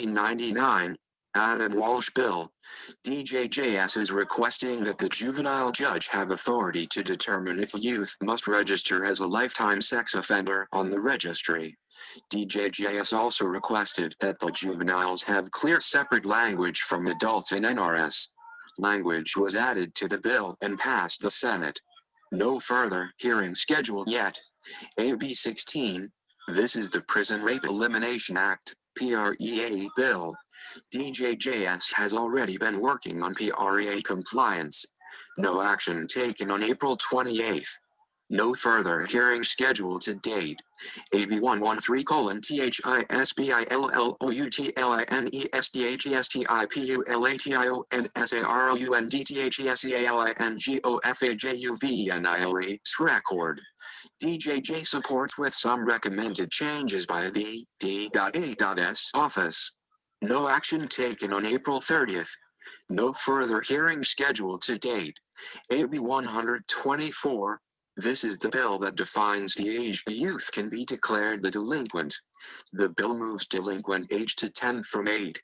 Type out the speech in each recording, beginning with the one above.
99, Adam Walsh Bill. DJJS is requesting that the juvenile judge have authority to determine if a youth must register as a lifetime sex offender on the registry. DJJS also requested that the juveniles have clear separate language from adults in NRS. Language was added to the bill and passed the Senate. No further hearing scheduled yet. AB 16. This is the Prison Rape Elimination Act, PREA bill. DJJS has already been working on PREA compliance. No action taken on April 28th. No further hearing scheduled to date. AB 113:THISBILLOUTLINESBIAGSTIPULATIONDTHISARUNDTTHISAROUNFAJUVENILE record. DJJ supports with some recommended changes by the D.A.S. office. No action taken on April 30th. No further hearing scheduled to date. AB 124. This is the bill that defines the age a youth can be declared the delinquent. The bill moves delinquent age to 10 from 8.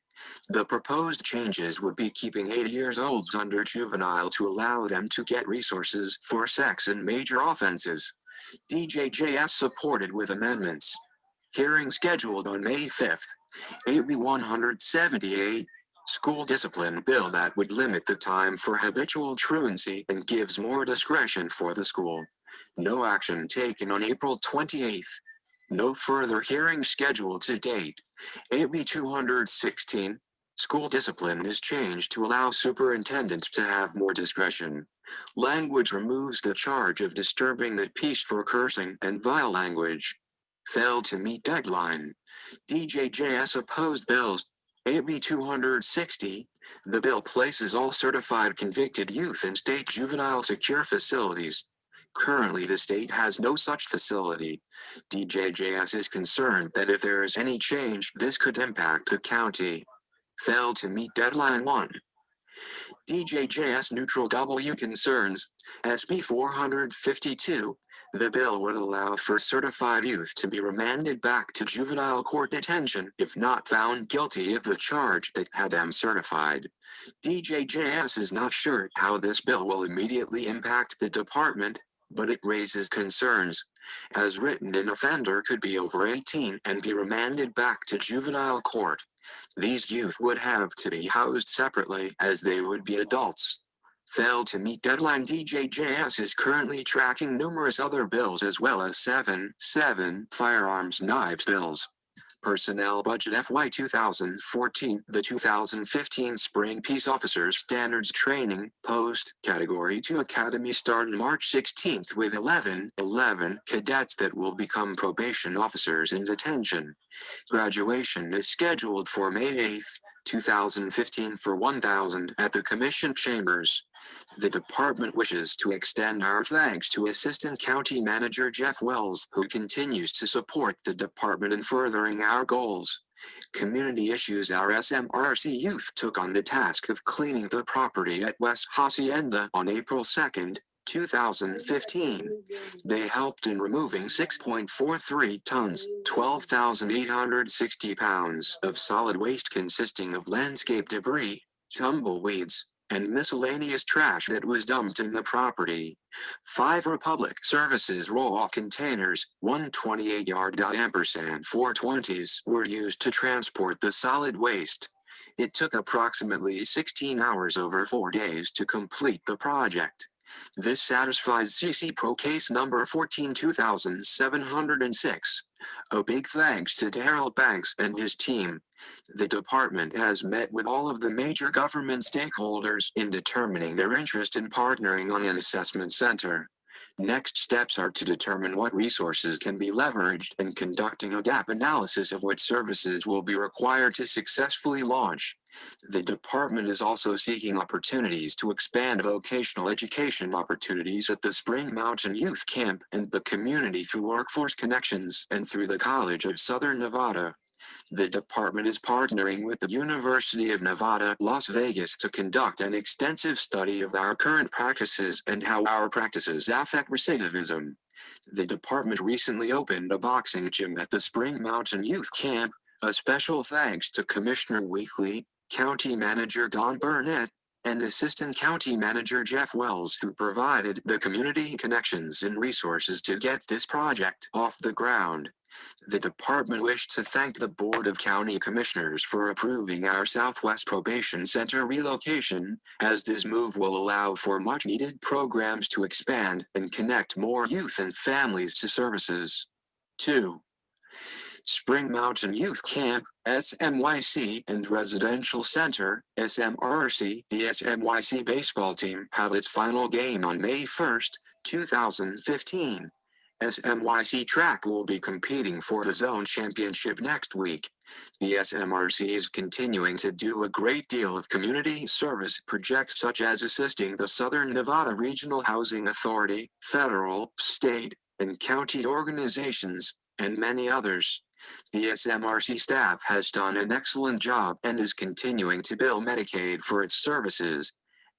The proposed changes would be keeping 8 years olds under juvenile to allow them to get resources for sex and major offenses. DJJS supported with amendments. Hearing scheduled on May 5th. AB 178. School discipline bill that would limit the time for habitual truancy and gives more discretion for the school. No action taken on April 28th. No further hearing scheduled to date. AB 216. School discipline is changed to allow superintendents to have more discretion. Language removes the charge of disturbing the peace for cursing and vile language. Failed to meet deadline. DJJS opposed bills. AB 260. The bill places all certified convicted youth in state juvenile secure facilities. Currently the state has no such facility. DJJS is concerned that if there is any change, this could impact the county. Failed to meet deadline 1. DJJS neutral W concerns. SB 452. The bill would allow for certified youth to be remanded back to juvenile court detention if not found guilty of the charge that had them certified. DJJS is not sure how this bill will immediately impact the department, but it raises concerns. As written, an offender could be over 18 and be remanded back to juvenile court. These youth would have to be housed separately as they would be adults. Failed to meet deadline. DJJS is currently tracking numerous other bills as well as 7 firearms knives bills. Personnel Budget FY 2014. The 2015 Spring Peace Officers Standards Training, Post, Category 2 Academy started March 16th with 11 cadets that will become probation officers in detention. Graduation is scheduled for May 8th, 2015 for 1,000 at the Commission Chambers. The department wishes to extend our thanks to Assistant County Manager Jeff Wells, who continues to support the department in furthering our goals. Community Issues. Our SMRC youth took on the task of cleaning the property at West Hacienda on April 2nd, 2015. They helped in removing 6.43 tons, 12,860 pounds of solid waste consisting of landscape debris, tumbleweeds, and miscellaneous trash that was dumped in the property. 5 Republic Services roll-off containers, 128-yard ampersand 420s were used to transport the solid waste. It took approximately 16 hours over 4 days to complete the project. This satisfies CC Pro case number 14-2706. A big thanks to Darrell Banks and his team. The department has met with all of the major government stakeholders in determining their interest in partnering on an assessment center. Next steps are to determine what resources can be leveraged and conducting a gap analysis of what services will be required to successfully launch. The department is also seeking opportunities to expand vocational education opportunities at the Spring Mountain Youth Camp and the community through Workforce Connections and through the College of Southern Nevada. The department is partnering with the University of Nevada, Las Vegas to conduct an extensive study of our current practices and how our practices affect recidivism. The department recently opened a boxing gym at the Spring Mountain Youth Camp, A special thanks to Commissioner Weekly, County Manager Don Burnett, and Assistant County Manager Jeff Wells, who provided the community connections and resources to get this project off the ground. The department wished to thank the Board of County Commissioners for approving our Southwest Probation Center relocation, as this move will allow for much-needed programs to expand and connect more youth and families to services. 2. Spring Mountain Youth Camp, SMYC, and Residential Center, SMRC. The SMYC baseball team had its final game on May 1, 2015. SMYC track will be competing for the zone championship next week. The SMRC is continuing to do a great deal of community service projects such as assisting the Southern Nevada Regional Housing Authority, federal, state, and county organizations, and many others. The SMRC staff has done an excellent job and is continuing to bill Medicaid for its services.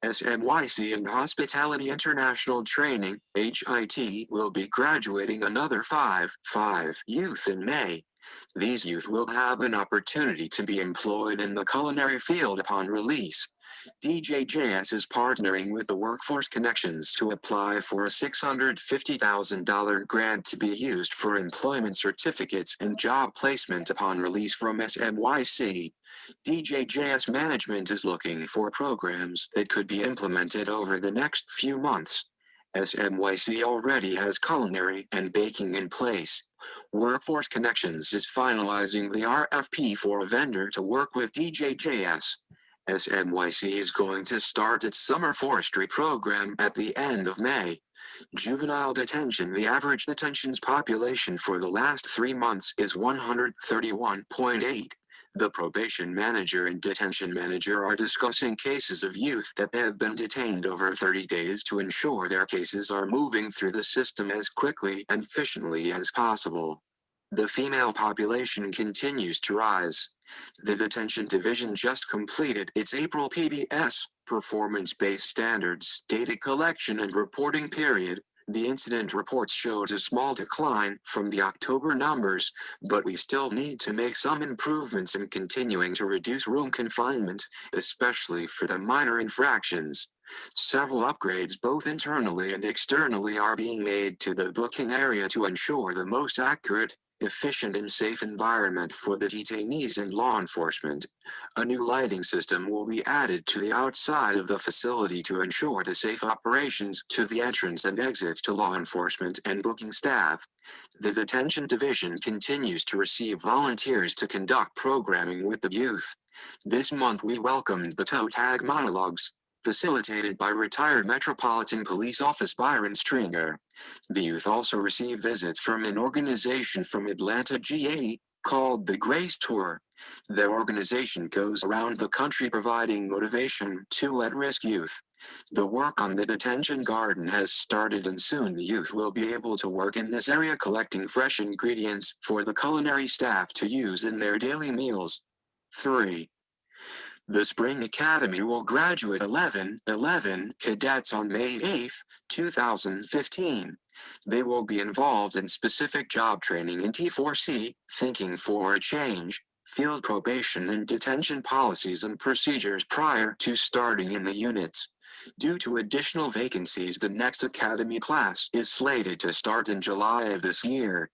SMYC and Hospitality International Training, HIT, will be graduating another 5 youth in May. These youth will have an opportunity to be employed in the culinary field upon release. DJJS is partnering with the Workforce Connections to apply for a $650,000 grant to be used for employment certificates and job placement upon release from SMYC. DJJS management is looking for programs that could be implemented over the next few months. SMYC already has culinary and baking in place. Workforce Connections is finalizing the RFP for a vendor to work with DJJS. SMYC is going to start its summer forestry program at the end of May. Juvenile detention. The average detentions population for the last 3 months is 131.8. The probation manager and detention manager are discussing cases of youth that have been detained over 30 days to ensure their cases are moving through the system as quickly and efficiently as possible. The female population continues to rise. The Detention Division just completed its April PBS, Performance-Based Standards, data collection and reporting period. The incident reports showed a small decline from the October numbers, but we still need to make some improvements in continuing to reduce room confinement, especially for the minor infractions. Several upgrades both internally and externally are being made to the booking area to ensure the most accurate, efficient and safe environment for the detainees and law enforcement. A new lighting system will be added to the outside of the facility to ensure the safe operations to the entrance and exit to law enforcement and booking staff. The Detention Division continues to receive volunteers to conduct programming with the youth. This month we welcomed the Toe Tag Monologues, facilitated by retired Metropolitan Police Officer Byron Stringer. The youth also receive visits from an organization from Atlanta, GA, called the Grace Tour. Their organization goes around the country providing motivation to at-risk youth. The work on the detention garden has started and soon the youth will be able to work in this area collecting fresh ingredients for the culinary staff to use in their daily meals. 3. The Spring Academy will graduate 11 cadets on May 8, 2015. They will be involved in specific job training in T4C, Thinking for a Change, field probation and detention policies and procedures prior to starting in the units. Due to additional vacancies, the next academy class is slated to start in July of this year.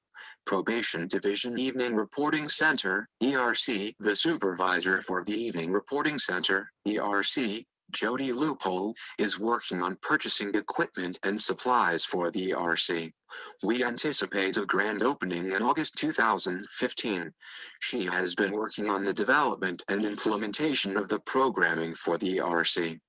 Probation Division Evening Reporting Center, ERC. The supervisor for the Evening Reporting Center, ERC, Jody Loophole, is working on purchasing equipment and supplies for the ERC. We anticipate a grand opening in August 2015. She has been working on the development and implementation of the programming for the ERC.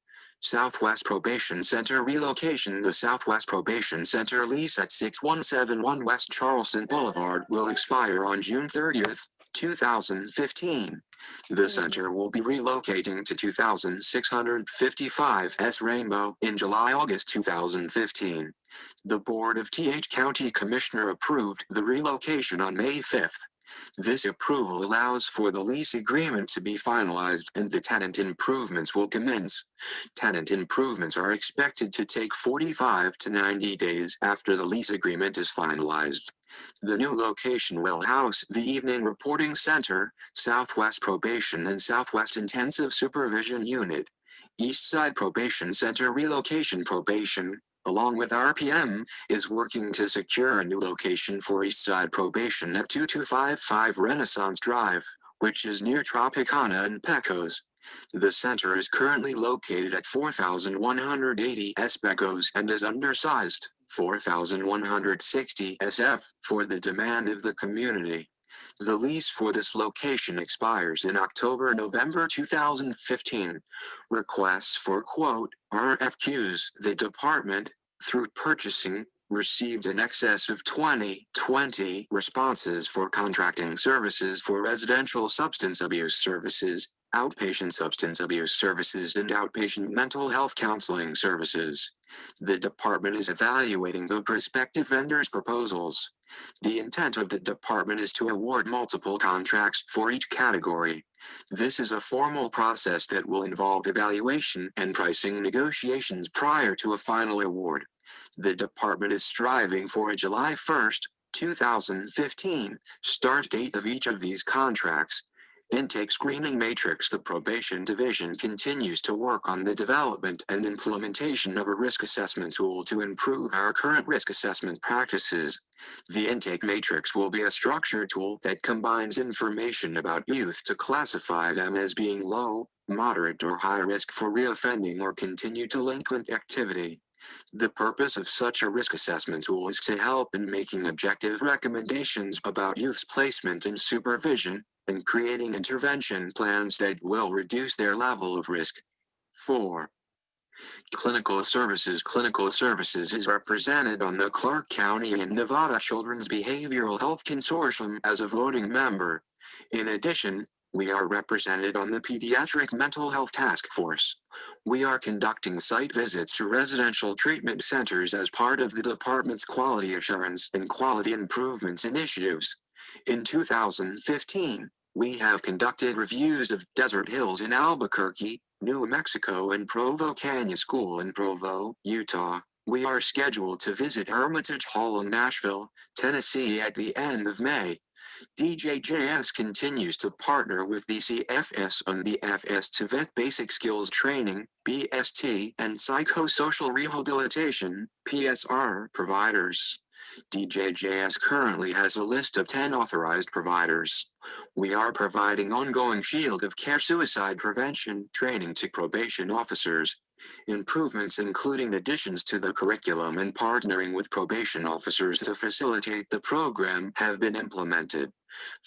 Southwest Probation Center relocation. The Southwest Probation Center lease at 6171 West Charleston Boulevard will expire on June 30, 2015. The center will be relocating to 2655 S Rainbow in July-August 2015. The Board of Th County Commissioner approved the relocation on May 5th. This approval allows for the lease agreement to be finalized and the tenant improvements will commence. Tenant improvements are expected to take 45 to 90 days after the lease agreement is finalized. The new location will house the Evening Reporting Center, Southwest Probation and Southwest Intensive Supervision Unit, Eastside Probation Center Relocation Probation, along with RPM, is working to secure a new location for Eastside Probation at 2255 Renaissance Drive, which is near Tropicana and Pecos. The center is currently located at 4,180 Especos and is undersized, 4,160 SF, for the demand of the community. The lease for this location expires in October-November 2015. Requests for quote RFQs. The department, through purchasing, received in excess of 20 responses for contracting services for residential substance abuse services, outpatient substance abuse services and outpatient mental health counseling services. The department is evaluating the prospective vendors' proposals. The intent of the department is to award multiple contracts for each category. This is a formal process that will involve evaluation and pricing negotiations prior to a final award. The department is striving for a July 1st, 2015, start date of each of these contracts. Intake Screening Matrix. The Probation Division continues to work on the development and implementation of a risk assessment tool to improve our current risk assessment practices. The Intake Matrix will be a structured tool that combines information about youth to classify them as being low, moderate or high risk for reoffending or continued delinquent activity. The purpose of such a risk assessment tool is to help in making objective recommendations about youth's placement and supervision, and creating intervention plans that will reduce their level of risk. 4. Clinical Services. Clinical Services is represented on the Clark County and Nevada Children's Behavioral Health Consortium as a voting member. In addition, we are represented on the Pediatric Mental Health Task Force. We are conducting site visits to residential treatment centers as part of the department's quality assurance and quality improvements initiatives. In 2015, we have conducted reviews of Desert Hills in Albuquerque, New Mexico and Provo Canyon School in Provo, Utah. We are scheduled to visit Hermitage Hall in Nashville, Tennessee at the end of May. DJJS continues to partner with DCFS on the FS to vet basic skills training, BST, and psychosocial rehabilitation, PSR, providers. DJJS currently has a list of 10 authorized providers. We are providing ongoing Shield of Care suicide prevention training to probation officers. Improvements including additions to the curriculum and partnering with probation officers to facilitate the program have been implemented.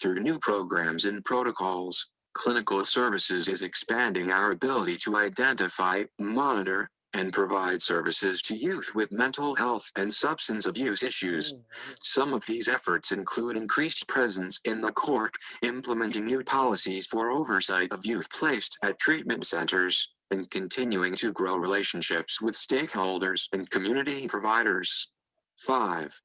Through new programs and protocols, Clinical Services is expanding our ability to identify, monitor, and provide services to youth with mental health and substance abuse issues. Some of these efforts include increased presence in the court, implementing new policies for oversight of youth placed at treatment centers, and continuing to grow relationships with stakeholders and community providers. 5.